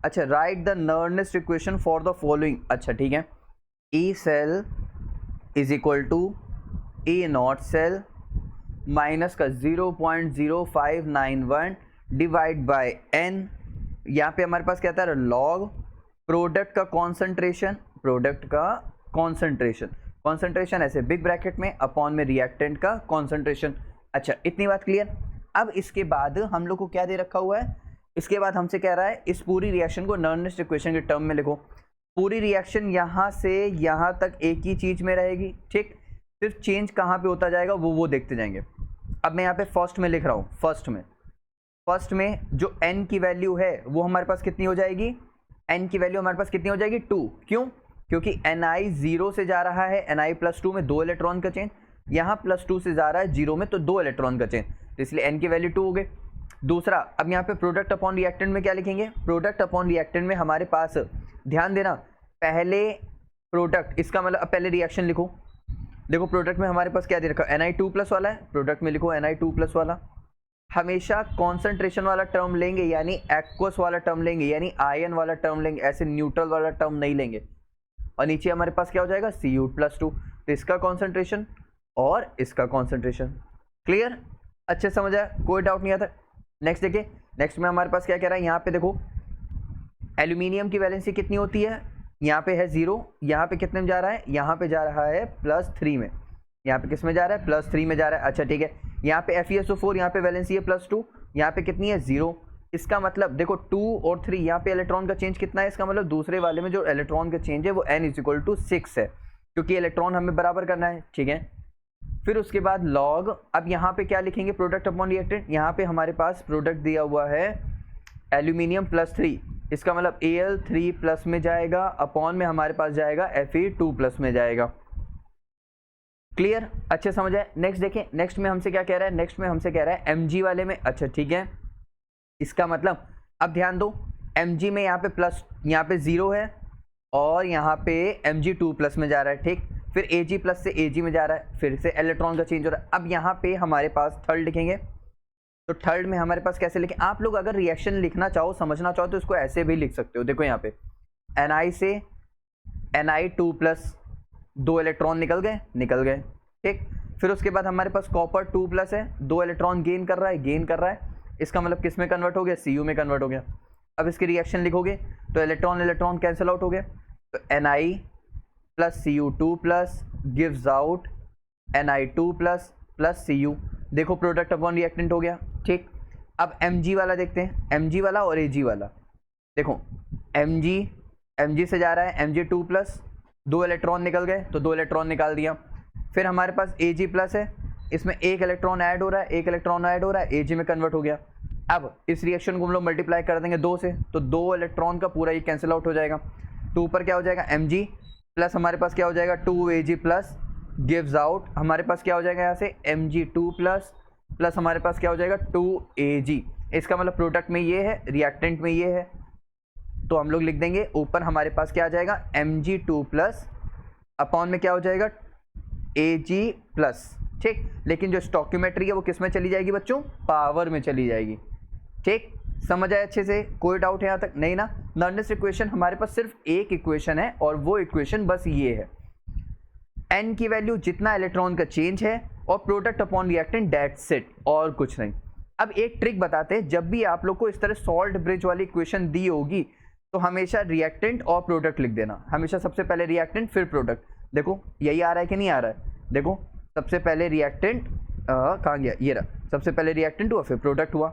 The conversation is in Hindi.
अच्छा, write the Nernst equation for the following. अच्छा ठीक है, E cell is equal to E naught cell minus का 0.0591 डिवाइड बाय एन। यहाँ पे हमारे पास क्या था, लॉग प्रोडक्ट का कॉन्सेंट्रेशन, प्रोडक्ट का कॉन्सेंट्रेशन, कॉन्सेंट्रेशन ऐसे बिग ब्रैकेट में अपॉन में रिएक्टेंट का कॉन्सेंट्रेशन। अच्छा इतनी बात क्लियर। अब इसके बाद हम लोग को क्या दे रखा हुआ है, इसके बाद हमसे कह रहा है इस पूरी रिएक्शन को नर्नेस्ट इक्वेशन के टर्म में लिखो। पूरी रिएक्शन यहाँ से यहाँ तक एक ही चीज में रहेगी, ठीक, सिर्फ चेंज कहाँ पे होता जाएगा वो देखते जाएंगे। अब मैं यहाँ पे फर्स्ट में लिख रहा हूँ, फर्स्ट में जो n की वैल्यू है वो हमारे पास कितनी हो जाएगी, n की वैल्यू हमारे पास कितनी हो जाएगी 2। क्यों, क्योंकि ni 0 से जा रहा है, ni प्लस 2 में 2 इलेक्ट्रॉन का चेंज, यहाँ प्लस 2 से जा रहा है 0 में तो 2 इलेक्ट्रॉन का चेंज, तो इसलिए n की वैल्यू 2 हो गई। दूसरा, अब यहाँ पे प्रोडक्ट अपॉन रिएक्टेंट में क्या लिखेंगे, प्रोडक्ट अपॉन रिएक्टेंट में हमारे पास, ध्यान देना, पहले प्रोडक्ट, इसका मतलब अब पहले रिएक्शन लिखो। देखो प्रोडक्ट में हमारे पास क्या दे रखा है, Ni2+ वाला है, प्रोडक्ट में लिखो Ni2+ वाला। हमेशा कॉन्सेंट्रेशन वाला टर्म लेंगे, यानी एक्वस वाला टर्म लेंगे, यानी आयन वाला टर्म लेंगे, ऐसे न्यूट्रल वाला टर्म नहीं लेंगे। और नीचे हमारे पास क्या हो जाएगा, Cu+2, तो इसका कॉन्सेंट्रेशन और इसका कॉन्सेंट्रेशन। क्लियर, अच्छे समझ आया, कोई डाउट नहीं आता। नेक्स्ट देखिए, नेक्स्ट में हमारे पास क्या कह रहा है, यहाँ पे देखो एल्यूमिनियम की वैलेंसी कितनी होती है, यहाँ पे है 0, यहाँ पे कितने में जा रहा है, यहाँ पे जा रहा है +3 में, यहाँ पे किस में जा रहा है, +3 में जा रहा है। अच्छा ठीक है, यहाँ पे FeSO4, यहाँ पे वैलेंसी है +2, यहाँ पे कितनी है 0। इसका मतलब देखो 2 और 3, यहाँ पे इलेक्ट्रॉन का चेंज कितना है, इसका मतलब दूसरे वाले में जो इलेक्ट्रॉन का चेंज है वो n = 6 है, क्योंकि इलेक्ट्रॉन हमें बराबर करना है, ठीक है। फिर उसके बाद लॉग, अब यहाँ पे क्या लिखेंगे, प्रोडक्ट अपॉन रिएक्टेंट, यहाँ पे हमारे पास प्रोडक्ट दिया हुआ है एल्यूमिनियम +3, इसका मतलब Al3+ में जाएगा, अपॉन में हमारे पास जाएगा Fe2+ में जाएगा। क्लियर, अच्छे समझ आए। नेक्स्ट देखें, नेक्स्ट में हमसे क्या कह रहा है, नेक्स्ट में हमसे कह रहा है Mg वाले में। अच्छा ठीक है, इसका मतलब अब ध्यान दो, Mg में यहाँ पे प्लस, यहाँ पे 0 है और यहाँ पे Mg2+ में जा रहा है, ठीक। फिर Ag+ से Ag में जा रहा है, फिर से इलेक्ट्रॉन का चेंज हो रहा है। अब यहाँ पे हमारे पास थर्ड लिखेंगे, तो थर्ड में हमारे पास कैसे लिखें, आप लोग अगर रिएक्शन लिखना चाहो, समझना चाहो तो इसको ऐसे भी लिख सकते हो। देखो यहाँ पे Ni से Ni2+, 2 इलेक्ट्रॉन निकल गए, ठीक। फिर उसके बाद हमारे पास कॉपर 2+ है, 2 इलेक्ट्रॉन गेन कर रहा है, इसका मतलब किस में कन्वर्ट हो गया, Cu में कन्वर्ट हो गया। अब इसकी रिएक्शन लिखोगे तो इलेक्ट्रॉन कैंसिल आउट हो गए, तो Ni + Cu2+ gives out Ni2+ + Cu। देखो प्रोडक्ट अपॉन रिएक्टेंट हो गया, ठीक। अब Mg वाला देखते हैं, Mg वाला और Ag वाला। देखो Mg से जा रहा है Mg2+, 2 इलेक्ट्रॉन निकल गए तो 2 इलेक्ट्रॉन निकाल दिया। फिर हमारे पास Ag+ है, इसमें 1 इलेक्ट्रॉन ऐड हो रहा है, Ag में कन्वर्ट हो गया। अब इस रिएक्शन को हम लोग मल्टीप्लाई कर देंगे 2 से, तो 2 इलेक्ट्रॉन का पूरा ये कैंसिल आउट हो जाएगा। 2 पर क्या हो जाएगा, Mg प्लस हमारे पास क्या हो जाएगा 2Ag+ गिव्स आउट, हमारे पास क्या हो जाएगा यहाँ से Mg2+ प्लस हमारे पास क्या हो जाएगा 2Ag। इसका मतलब प्रोडक्ट में ये है, रिएक्टेंट में ये है, तो हम लोग लिख देंगे ऊपर हमारे पास क्या आ जाएगा Mg2+ अपॉन में क्या हो जाएगा Ag+, ठीक। लेकिन जो स्टोइकियोमेट्री है वो किस में चली जाएगी बच्चों, पावर में चली जाएगी, ठीक। समझ आए अच्छे से, कोई डाउट है यहाँ तक, नहीं ना। नर्नेस्ट इक्वेशन हमारे पास सिर्फ एक इक्वेशन है और वो इक्वेशन बस ये है, n की वैल्यू जितना इलेक्ट्रॉन का चेंज है और product upon reactant, that's it, और कुछ नहीं। अब एक ट्रिक बताते हैं, जब भी आप लोग को इस तरह सॉल्ट ब्रिज वाली इक्वेशन दी होगी तो हमेशा रिएक्टेंट और प्रोडक्ट लिख देना, हमेशा सबसे पहले रिएक्टेंट फिर प्रोडक्ट। देखो यही आ रहा है कि नहीं आ रहा है, देखो सबसे पहले रिएक्टेंट कहाँ गया, ये रहा, सबसे पहले रिएक्टेंट हुआ फिर प्रोडक्ट हुआ,